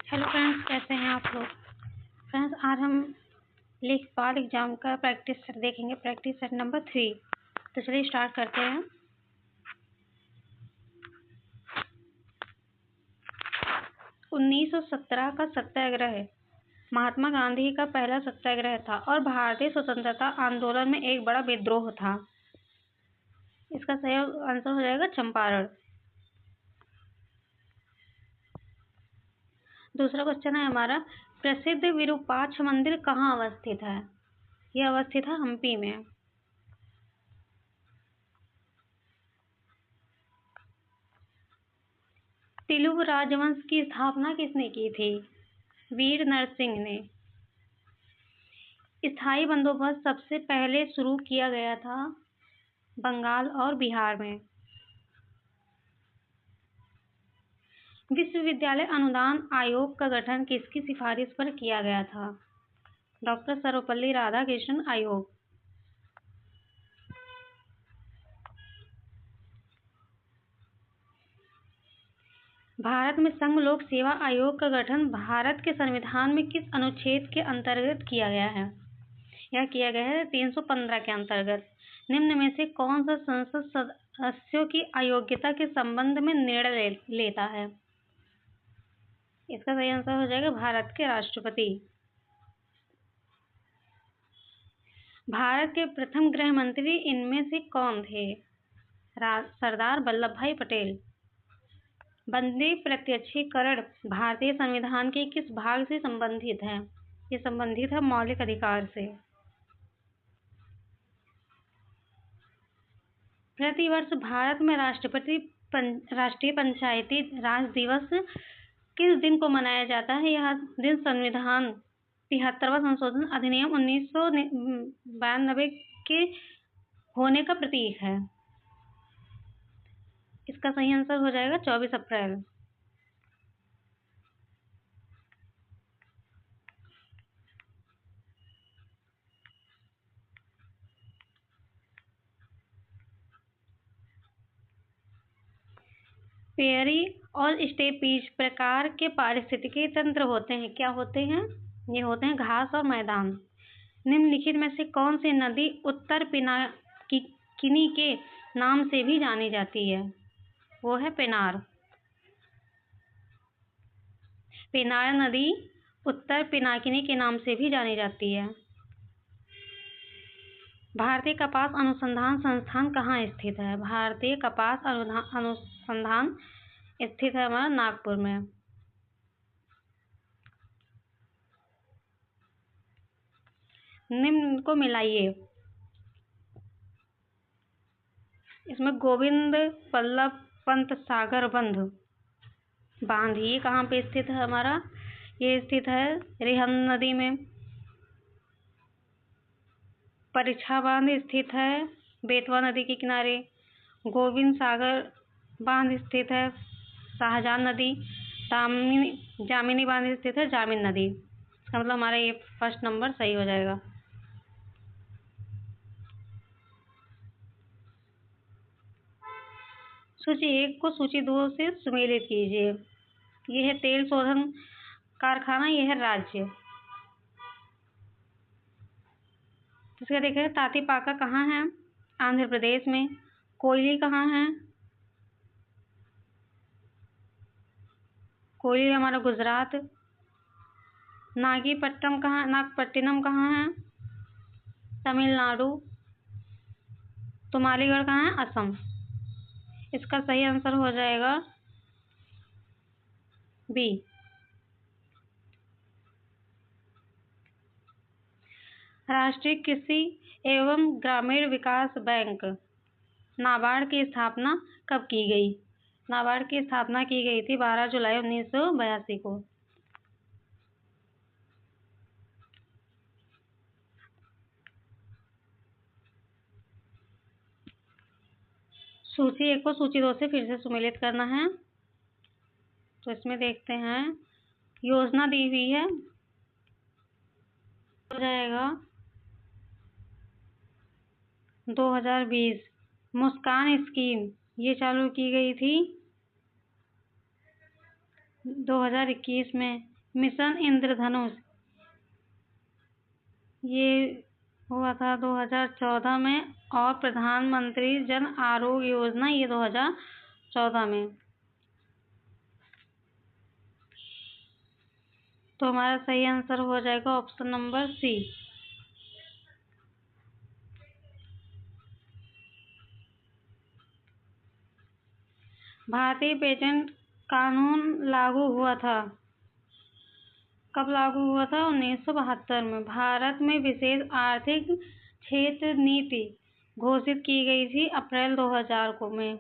Hello friends, कैसे हैं आप लोग। फ्रेंड्स, आज हम लेखपाल एग्जाम का प्रैक्टिस सेट देखेंगे, प्रैक्टिस सेट नंबर 3। तो चलिए स्टार्ट करते हैं। उन्नीस 1917 का सत्याग्रह महात्मा गांधी का पहला सत्याग्रह था और भारतीय स्वतंत्रता आंदोलन में एक बड़ा विद्रोह था। इसका सही आंसर हो जाएगा चंपारण। दूसरा क्वेश्चन है हमारा, प्रसिद्ध विरूपाक्ष मंदिर कहाँ अवस्थित है। यह अवस्थित है हम्पी में। तेलुगु राजवंश की स्थापना किसने की थी। वीर नरसिंह ने। स्थायी बंदोबस्त सबसे पहले शुरू किया गया था बंगाल और बिहार में। विश्वविद्यालय अनुदान आयोग का गठन किसकी सिफारिश पर किया गया था। डॉक्टर सर्वपल्ली राधाकृष्णन आयोग। भारत में संघ लोक सेवा आयोग का गठन भारत के संविधान में किस अनुच्छेद के अंतर्गत किया गया है। यह किया गया है 315 के अंतर्गत। निम्न में से कौन सा संसद सदस्यों की अयोग्यता के संबंध में निर्णय लेता है। इसका सही आंसर हो जाएगा भारत के राष्ट्रपति। भारत के प्रथम गृह मंत्री इनमें से कौन थे। सरदार वल्लभ भाई पटेल। वंदे प्रत्यक्षीकरण भारतीय संविधान के किस भाग से संबंधित है। ये संबंधित है मौलिक अधिकार से। प्रतिवर्ष भारत में राष्ट्रीय पंचायती राज दिवस किस दिन को मनाया जाता है। यह दिन संविधान 73वां संशोधन अधिनियम 1992 के होने का प्रतीक है। इसका सही आंसर हो जाएगा 24 अप्रैल। पेयरी और स्टेपीज प्रकार के पारिस्थितिकी तंत्र होते हैं। क्या होते हैं। ये होते हैं घास और मैदान। निम्नलिखित में से कौन सी नदी उत्तर पिनाकिनी के नाम से भी जानी जाती है। वो है पेनार। पेनार नदी उत्तर पिनाकिनी के नाम से भी जानी जाती है। भारतीय कपास अनुसंधान संस्थान कहाँ स्थित है। भारतीय कपास अनुसंधान स्थित है हमारा नागपुर में। निम्न को मिलाइए। इसमें गोविंद वल्लभ पंत सागर बांध ये कहाँ पे स्थित है हमारा। ये स्थित है रिहंद नदी में। परीक्षा बांध स्थित है बेतवा नदी के किनारे। गोविंद सागर बांध स्थित है शाहजहां नदी। जामिनी बांध स्थित है जामिन नदी। इसका मतलब हमारा ये फर्स्ट नंबर सही हो जाएगा। सूची 1 को सूची 2 से सुमेलित कीजिए। ये है तेल शोधन कारखाना, ये है राज्य। इसका देखिए तातीपाका कहाँ है। आंध्र प्रदेश में। कोयली कहाँ है। कोयली हमारा गुजरात। नागपट्टिनम कहाँ है। तमिलनाडु। तुमालीगढ़ कहाँ है। असम। इसका सही आंसर हो जाएगा बी। राष्ट्रीय कृषि एवं ग्रामीण विकास बैंक नाबार्ड की स्थापना कब की गई। नाबार्ड की स्थापना की गई थी 12 जुलाई 1982 को। सूची 1 को सूची 2 से फिर से सुमेलित करना है। तो इसमें देखते हैं योजना दी हुई है। हो जाएगा 2020 मुस्कान स्कीम ये चालू की गई थी 2021 में। मिशन इंद्रधनुष ये हुआ था 2014 में, और प्रधानमंत्री जन आरोग्य योजना ये 2014 में। तो हमारा सही आंसर हो जाएगा ऑप्शन नंबर सी। भारतीय पेटेंट कानून लागू हुआ था, कब लागू हुआ था? 1972 में। भारत में विशेष आर्थिक क्षेत्र नीति घोषित की गई थी अप्रैल 2000 को में।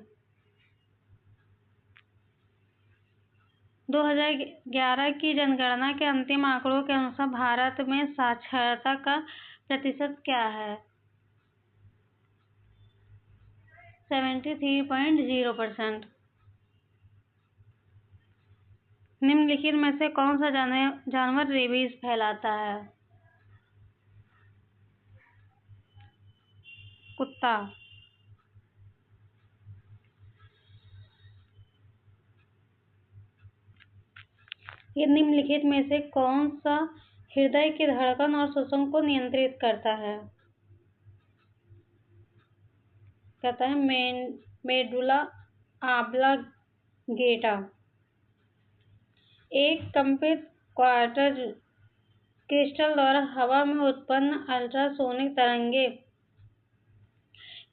2011 की जनगणना के अंतिम आंकड़ों के अनुसार भारत में साक्षरता का प्रतिशत क्या है? 73.0%। निम्नलिखित में से कौन सा जानवर रेबीज फैलाता है? कुत्ता। ये निम्नलिखित में से कौन सा हृदय की धड़कन और श्वसन को नियंत्रित करता है? कहता है मेडुला ऑब्लांगेटा। एक कंपित क्वार्ट्ज क्रिस्टल द्वारा हवा में उत्पन्न अल्ट्रासोनिक तरंगे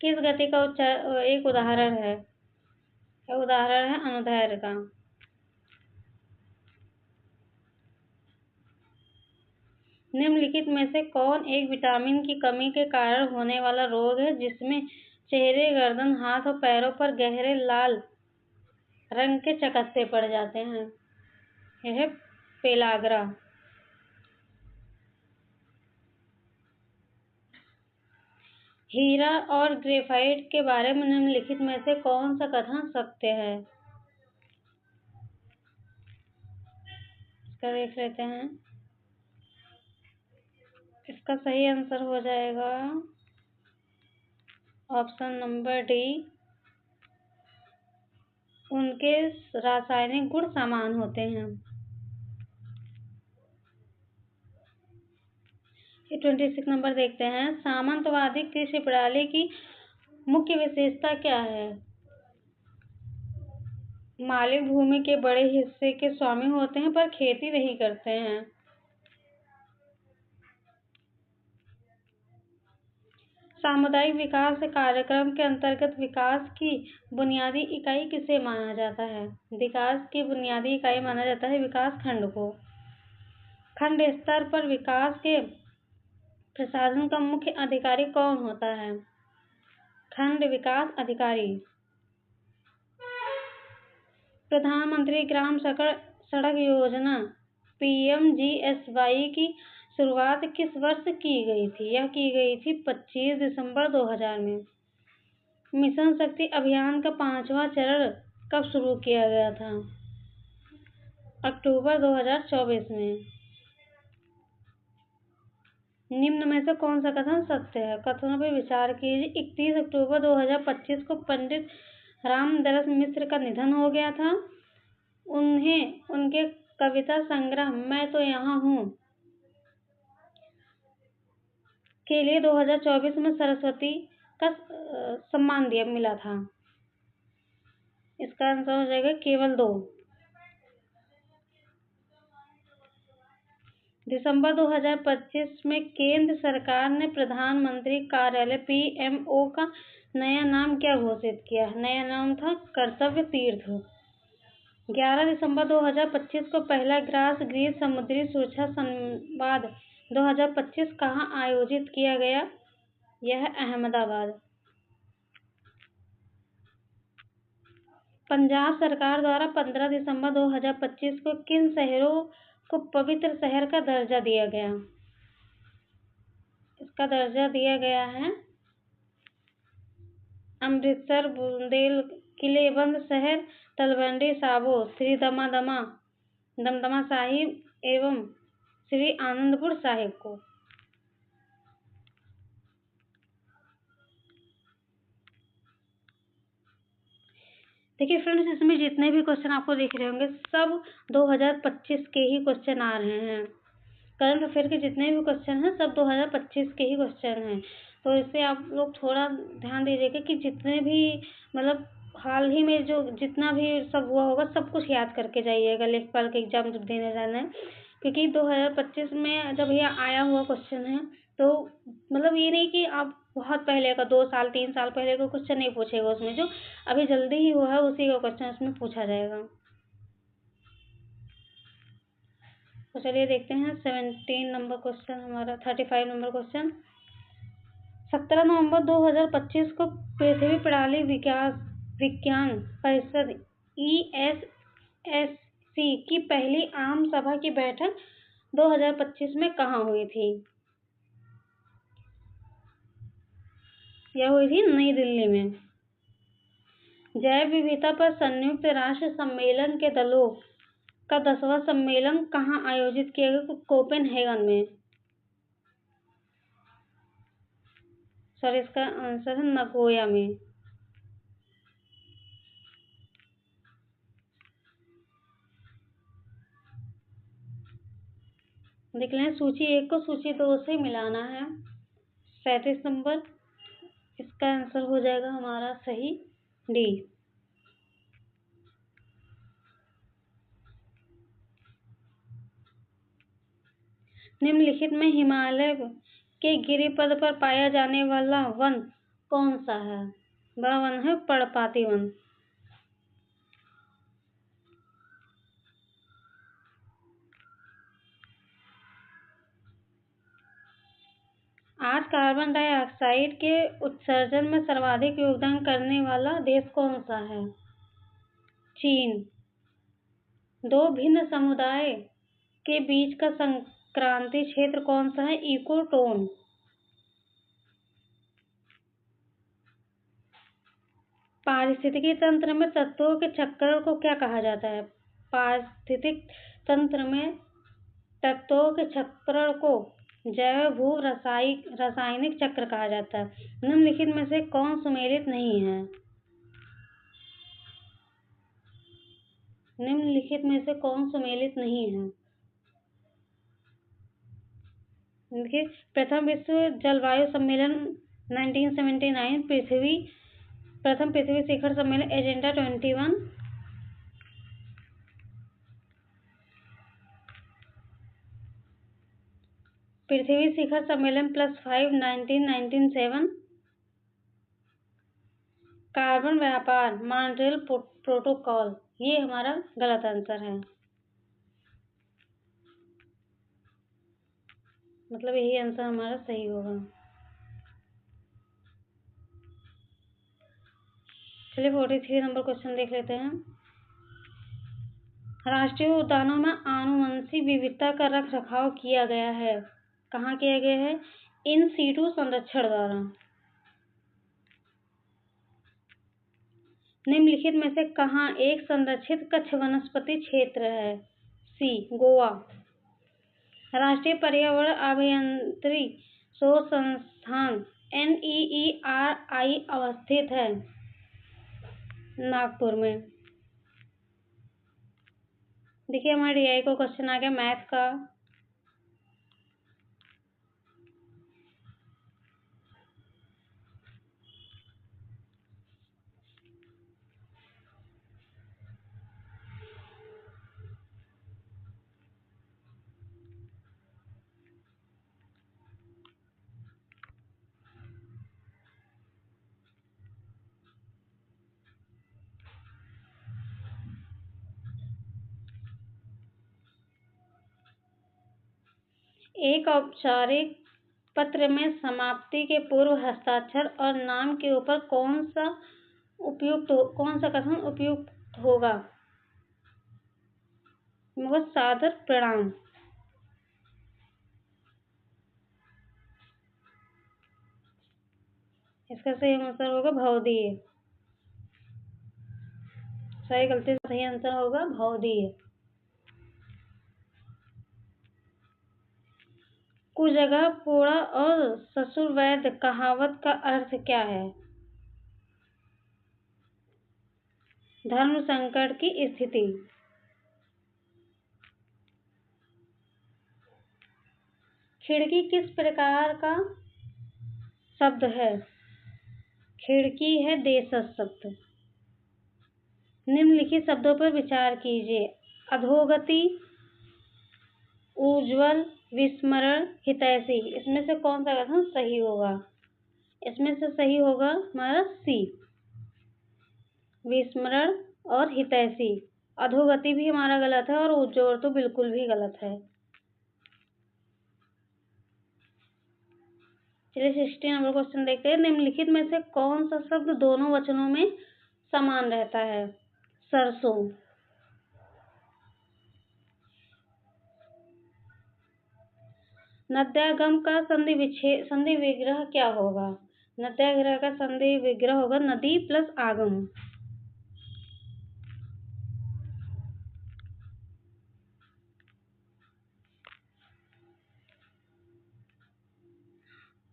किस गति का एक उदाहरण है? अनुदैर्ध्य का। निम्नलिखित में से कौन एक विटामिन की कमी के कारण होने वाला रोग है जिसमें चेहरे, गर्दन, हाथ और पैरों पर गहरे लाल रंग के चकत्ते पड़ जाते हैं? यह है पेलाग्रा। हीरा और ग्रेफाइट के बारे में निम्नलिखित में से कौन सा कथन सत्य है? इसका देख लेते हैं। इसका सही आंसर हो जाएगा ऑप्शन नंबर डी। उनके रासायनिक गुण समान होते हैं। 26 नंबर देखते हैं। सामंतवादी कृषि प्रणाली की मुख्य विशेषता क्या है? मालिक भूमि के बड़े हिस्से के स्वामी होते हैं पर खेती नहीं करते हैं। सामुदायिक विकास कार्यक्रम के अंतर्गत विकास की बुनियादी इकाई किसे माना जाता है? विकास की बुनियादी इकाई माना जाता है विकास खंड को। खंड स्तर पर विकास के प्रशासन का मुख्य अधिकारी कौन होता है? खंड विकास अधिकारी। प्रधानमंत्री ग्राम सड़क योजना PMGSY की शुरुआत किस वर्ष की गई थी? यह की गई थी 25 दिसंबर 2000 में। मिशन शक्ति अभियान का 5वां चरण कब शुरू किया गया था? अक्टूबर 2024 में। निम्न में से कौन सा कथन सत्य है? कथनों पर विचार कीजिए। 31 अक्टूबर 2025 को पंडित रामदरस मिश्र का निधन हो गया था। उन्हें उनके कविता संग्रह मैं तो यहाँ हूँ के लिए 2024 में सरस्वती का सम्मान मिला था। इसका आंसर हो जाएगा केवल 2। दिसंबर 2025 में केंद्र सरकार ने प्रधानमंत्री कार्यालय PMO का नया नाम क्या घोषित किया? नया नाम था कर्तव्य तीर्थ। 11 दिसंबर 2025 को पहला ग्रीस समुद्री सुरक्षा संवाद 2025 कहाँ आयोजित किया गया? यह अहमदाबाद। पंजाब सरकार द्वारा 15 दिसंबर 2025 को किन शहरों को पवित्र शहर का दर्जा दिया गया? इसका दर्जा दिया गया है अमृतसर, बूंदेल, किलेबंद शहर, तलवंडी साबो, श्री दमदमा साहिब एवं श्री आनंदपुर साहिब को। देखिए फ्रेंड्स, इसमें जितने भी क्वेश्चन आपको दिख रहे होंगे सब 2025 के ही क्वेश्चन आ रहे हैं। करंट अफेयर के जितने भी क्वेश्चन हैं सब 2025 के ही क्वेश्चन हैं। तो इससे आप लोग थोड़ा ध्यान दीजिएगा कि जितने भी मतलब हाल ही में जो जितना भी सब हुआ होगा सब कुछ याद करके जाइएगा लेखपाल के एग्जाम जब देने जाना है, क्योंकि 2025 में जब ये आया हुआ क्वेश्चन है तो मतलब ये नहीं कि आप बहुत पहले का 2 साल 3 साल पहले का क्वेश्चन नहीं पूछेगा उसमें, जो अभी जल्दी ही हुआ है उसी का क्वेश्चन उसमें पूछा जाएगा। तो चलिए देखते हैं 17 नंबर क्वेश्चन हमारा 35 नंबर क्वेश्चन। 17 नवंबर 2025 को पृथ्वी प्रणाली विज्ञान परिषद ESSC की पहली आम सभा की बैठक 2025 में कहाँ हुई थी? यह हुई थी नई दिल्ली में। जैव विविधता पर संयुक्त राष्ट्र सम्मेलन के दलों का 10वां सम्मेलन कहाँ आयोजित किया गया? कोपेनहेगन में। सॉरी, इसका आंसर है नगोया में। देख लें, सूची 1 को सूची 2 से मिलाना है। 37 नंबर, इसका आंसर हो जाएगा हमारा सही डी। निम्नलिखित में हिमालय के गिरिपद पर पाया जाने वाला वन कौन सा है? वह वन है पर्णपाती वन। आज कार्बन डाइऑक्साइड के उत्सर्जन में सर्वाधिक योगदान करने वाला देश कौन सा है? चीन। दो भिन्न समुदाय के बीच का संक्रांति क्षेत्र कौन सा है? इकोटोन। पारिस्थितिकी तंत्र में तत्वों के चक्र को क्या कहा जाता है? पारिस्थितिक तंत्र में तत्वों के चक्र को जैव भू रासायनिक चक्र कहा जाता है। निम्नलिखित में से कौन सुमेलित नहीं है? निम्नलिखित में से कौन सुमेलित नहीं है? देखिए, प्रथम विश्व जलवायु सम्मेलन 1979, प्रथम पृथ्वी शिखर सम्मेलन एजेंडा 21, पृथ्वी शिखर सम्मेलन +5 1997, कार्बन व्यापार मॉन्ट्रियल प्रोटोकॉल। ये हमारा गलत आंसर है, मतलब यही आंसर हमारा सही होगा। चलिए 43 नंबर क्वेश्चन देख लेते हैं। राष्ट्रीय उद्यानों में आनुवंशिक विविधता का रख रखाव किया गया है। कहाँ किया गया है? इन सीटू संरक्षण द्वारा। निम्नलिखित में से कहाँ एक संरक्षित कच्छ वनस्पति क्षेत्र है? सी, गोवा। राष्ट्रीय पर्यावरण अभियांत्रिकी शोध संस्थान NEERI अवस्थित है नागपुर में। देखिए, हमारे DI को क्वेश्चन आ गया मैथ का। एक औपचारिक पत्र में समाप्ति के पूर्व हस्ताक्षर और नाम के ऊपर कौन सा कथन उपयुक्त होगा? बहुत सादर प्रणाम। इसका सही आंसर होगा भवदीय। सही गलती सही आंसर होगा भवदीय। कुजगह पोड़ा और ससुर वैद्य कहावत का अर्थ क्या है? धर्म संकट की स्थिति। खिड़की किस प्रकार का शब्द है? खिड़की है देशज शब्द। निम्नलिखित शब्दों पर विचार कीजिए। अधोगति, उज्ज्वल, विस्मरण, हितैषी। इसमें से कौन सा कथन सही होगा? इसमें से सही होगा हमारा सी, विस्मरण और हितैषी। अधोगति भी हमारा गलत है और उज्ज्वल तो बिल्कुल भी गलत है। चलिए 16 नंबर क्वेश्चन देखते हैं। निम्नलिखित में से कौन सा शब्द दोनों वचनों में समान रहता है? सरसों। नद्यागम का संधि विग्रह क्या होगा? नद्याग्रह का संधि विग्रह होगा नदी प्लस आगम।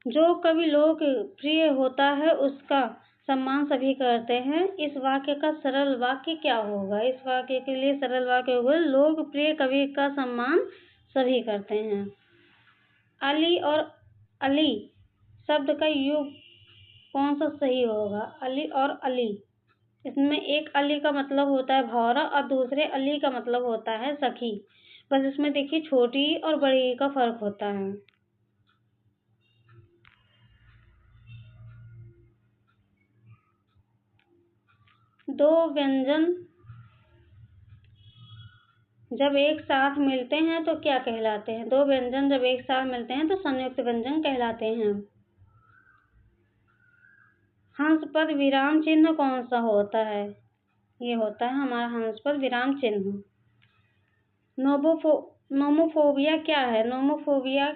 जो कवि लोकप्रिय होता है उसका सम्मान सभी करते हैं। इस वाक्य का सरल वाक्य क्या होगा? इस वाक्य के लिए सरल वाक्य होगा लोकप्रिय कवि का सम्मान सभी करते हैं। अली और अली शब्द का युग कौन सा सही होगा? अली और अली। इसमें एक अली का मतलब होता है भौरा और दूसरे अली का मतलब होता है सखी। बस इसमें देखिए छोटी और बड़ी का फर्क होता है। दो व्यंजन जब एक साथ मिलते हैं तो क्या कहलाते हैं? दो व्यंजन जब एक साथ मिलते हैं तो संयुक्त व्यंजन कहलाते हैं। हंस पद विराम चिन्ह कौन सा होता है? ये होता है हमारा हंस पद विराम चिन्ह। नोमोफोबिया क्या है? नोमोफोबिया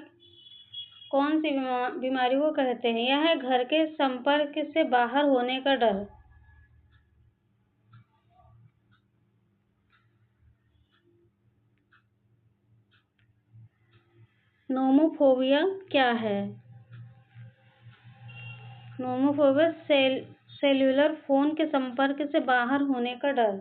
कौन सी बीमारी को कहते हैं? यह है घर के संपर्क से बाहर होने का डर। नोमोफोबिया क्या है? नोमोफोबिया सेल्यूलर फोन के संपर्क से बाहर होने का डर।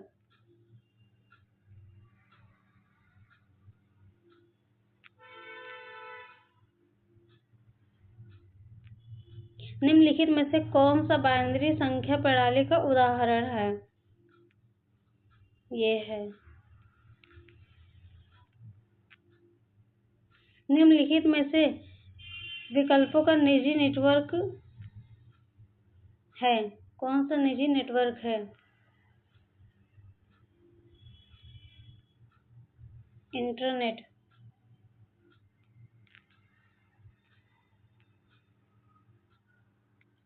निम्नलिखित में से कौन सा बाइनरी संख्या प्रणाली का उदाहरण है? ये है। निम्नलिखित में से विकल्पों का निजी नेटवर्क है। कौन सा निजी नेटवर्क है? इंटरनेट।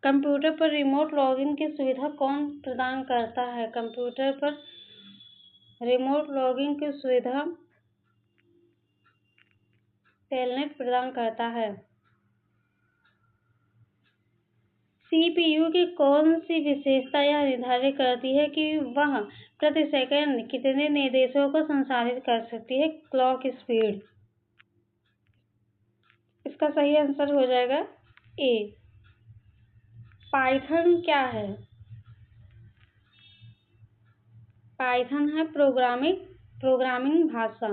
कंप्यूटर पर रिमोट लॉगिन की सुविधा कौन प्रदान करता है? कंप्यूटर पर रिमोट लॉगिन की सुविधा टेलनेट प्रदान करता है। सीपीयू की कौन सी विशेषता यह निर्धारित करती है कि वह प्रति सेकंड कितने निर्देशों को संसाधित कर सकती है? Clock speed. इसका सही आंसर हो जाएगा ए। पाइथन क्या है? पाइथन है प्रोग्रामिंग भाषा।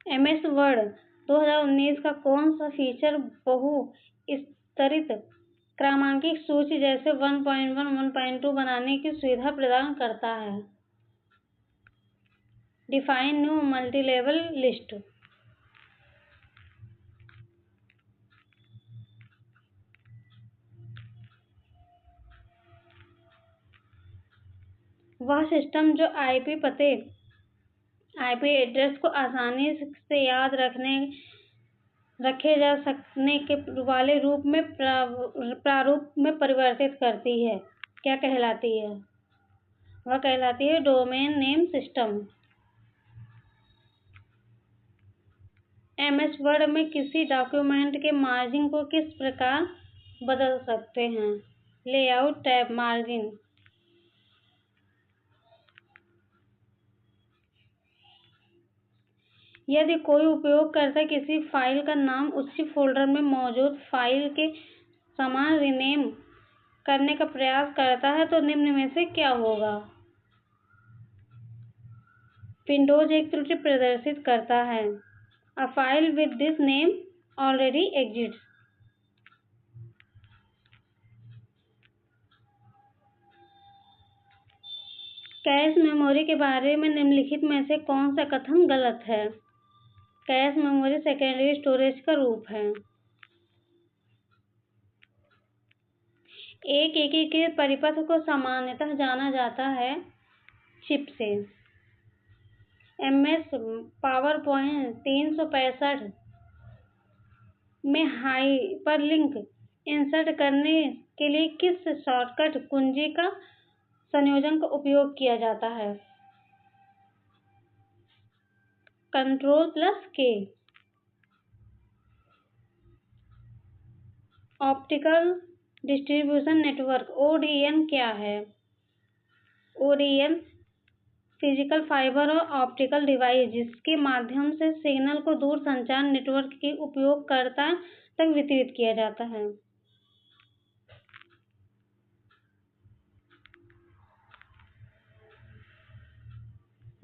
एमएस वर्ड 2019 का कौन सा फीचर बहु स्तरित क्रमांकित सूची जैसे 1.1, 1.2 बनाने की सुविधा प्रदान करता है? Define new multilevel list. वह सिस्टम जो आईपी एड्रेस को आसानी से याद रखे जा सकने के वाले प्रारूप में परिवर्तित करती है, क्या कहलाती है? वह कहलाती है domain name system. MS word में किसी डॉक्यूमेंट के मार्जिन को किस प्रकार बदल सकते हैं? Layout tab margin. यदि कोई उपयोगकर्ता किसी फाइल का नाम उसी फ़ोल्डर में मौजूद फाइल के समान रीनेम करने का प्रयास करता है तो निम्न में से क्या होगा? विंडोज़ एक त्रुटि प्रदर्शित करता है। A file with this name already exists. Cache memory के बारे में निम्नलिखित में से कौन सा कथन गलत है? कैश मेमोरी सेकेंडरी स्टोरेज का रूप है। एक एकीकृत परिपथ को सामान्यतः जाना जाता है चिप से। MS पावरपॉइंट 365 में हाइपरलिंक इंसर्ट करने के लिए किस शॉर्टकट कुंजी का संयोजन का उपयोग किया जाता है? Ctrl+K। Optical distribution network ODN क्या है? ODN फिजिकल फाइबर और ऑप्टिकल डिवाइस जिसके माध्यम से सिग्नल को दूर संचार नेटवर्क के उपयोगकर्ता तक वितरित किया जाता है।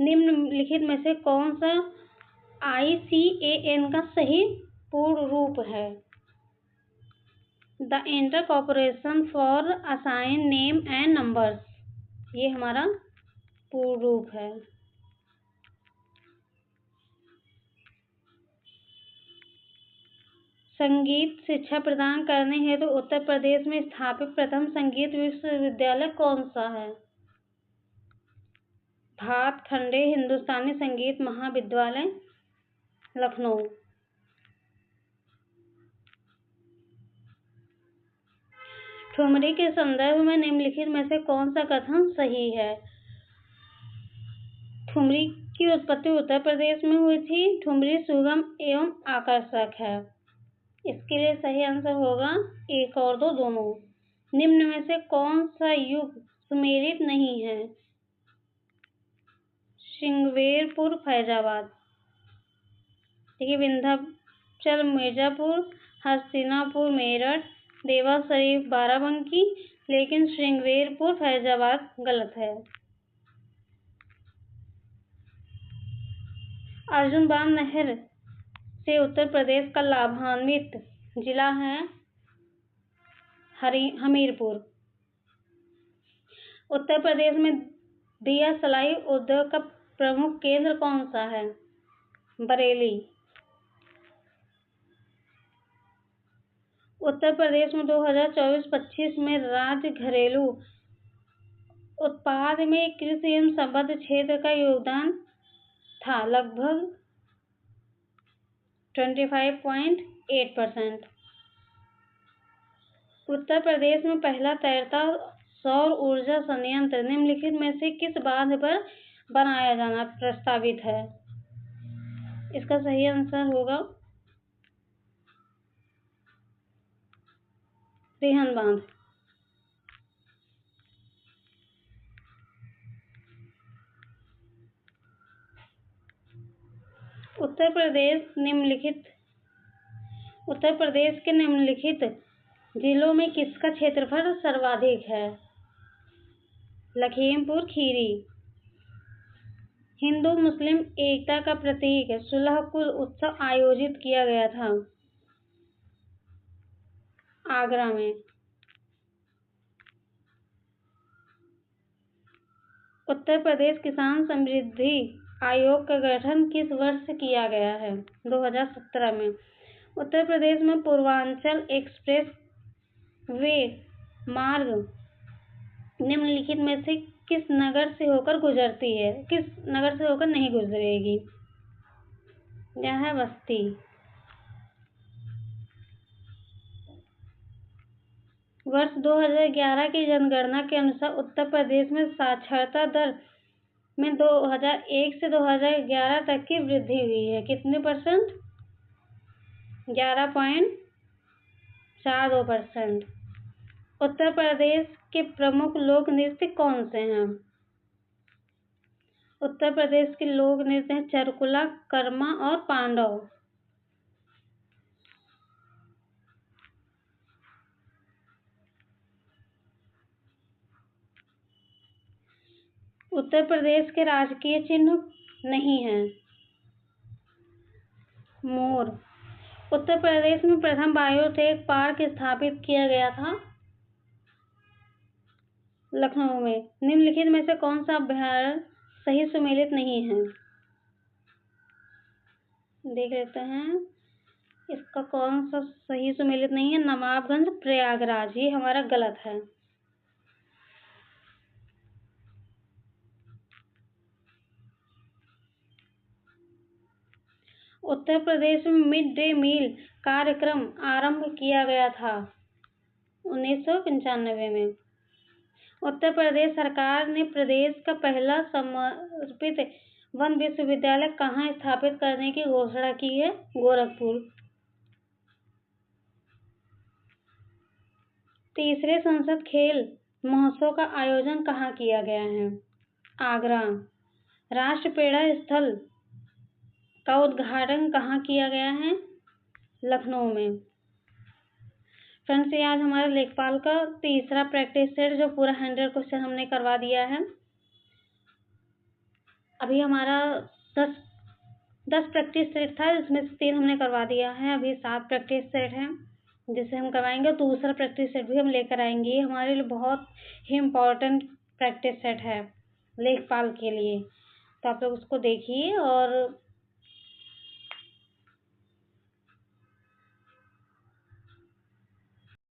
निम्नलिखित में से कौन सा ICANN का सही पूर्ण रूप है? The inter corporation for assign name and numbers. ये हमारा पूर्ण रूप है। संगीत शिक्षा प्रदान करने हेतु उत्तर प्रदेश में स्थापित प्रथम संगीत विश्वविद्यालय कौन सा है? भातखंडे हिंदुस्तानी संगीत महाविद्यालय, लखनऊ। ठुमरी के संदर्भ में निम्नलिखित में से कौन सा कथन सही है? ठुमरी की उत्पत्ति उत्तर प्रदेश में हुई थी। ठुमरी सुगम एवं आकर्षक है। इसके लिए सही आंसर होगा 1 और 2 दोनों। निम्न में से कौन सा युग सुमेलित नहीं है? श्रृंगेरपुर फैजाबाद। देखिए, विंध्याचल मिर्जापुर, हस्तिनापुर मेरठ, देवा शरीफ बाराबंकी, लेकिन श्रृंगेरपुर फैजाबाद गलत है। अर्जुन बाम नहर से उत्तर प्रदेश का लाभान्वित जिला है हमीरपुर। उत्तर प्रदेश में दिया सलाई उद्योग का प्रमुख केंद्र कौन सा है? बरेली। उत्तर प्रदेश में 2024-25 में राज्य घरेलू उत्पाद में कृषि एवं संबद्ध क्षेत्र का योगदान था लगभग 25.8%। उत्तर प्रदेश में पहला तैरता सौर ऊर्जा संयंत्र निम्नलिखित में से किस बांध पर बनाया जाना प्रस्तावित है? इसका सही आंसर होगा रिहन बांध। उत्तर प्रदेश के निम्नलिखित जिलों में किसका क्षेत्रफल सर्वाधिक है? लखीमपुर खीरी। हिंदू मुस्लिम एकता का प्रतीक सुलह कुल उत्सव आयोजित किया गया था आगरा में। उत्तर प्रदेश किसान समृद्धि आयोग का गठन किस वर्ष किया गया है? 2017 में। उत्तर प्रदेश में पूर्वांचल एक्सप्रेस वे मार्ग निम्नलिखित में से किस नगर से होकर गुजरती है? किस नगर से होकर नहीं गुजरेगी? यह है बस्ती। वर्ष 2011 की जनगणना के अनुसार उत्तर प्रदेश में साक्षरता दर में 2001 से 2011 तक की वृद्धि हुई है। कितने %? 11.42%। उत्तर प्रदेश के प्रमुख लोक नृत्य कौन से हैं? उत्तर प्रदेश के लोक नृत्य हैं चरकुला, कर्मा और पांडव। उत्तर प्रदेश के राजकीय चिन्ह नहीं है। मोर। उत्तर प्रदेश में प्रथम बायोटेक पार्क स्थापित किया गया था लखनऊ में। निम्नलिखित में से कौन सा अभ्यारण्य सही सुमेलित नहीं है? देख लेते हैं इसका कौन सा सही सुमेलित नहीं है। नवाबगंज प्रयागराज, ये हमारा गलत है। उत्तर प्रदेश में मिड डे मील कार्यक्रम आरंभ किया गया था 1995 में। उत्तर प्रदेश सरकार ने प्रदेश का पहला समर्पित वन विश्वविद्यालय कहाँ स्थापित करने की घोषणा की है? गोरखपुर। तीसरे संसद खेल महोत्सव का आयोजन कहाँ किया गया है? आगरा। राष्ट्रप्रेरणा स्थल का उद्घाटन कहाँ किया गया है? लखनऊ में। फ्रेंड्स, ये आज हमारे लेखपाल का तीसरा प्रैक्टिस सेट जो पूरा 100 क्वेश्चन हमने करवा दिया है। अभी हमारा 10 प्रैक्टिस सेट था, जिसमें से 3 हमने करवा दिया है। अभी 7 प्रैक्टिस सेट हैं जिसे हम करवाएंगे। दूसरा प्रैक्टिस सेट भी हम लेकर आएंगे। ये हमारे लिए बहुत ही इम्पोर्टेंट प्रैक्टिस सेट है लेखपाल के लिए, तो आप लोग उसको देखिए और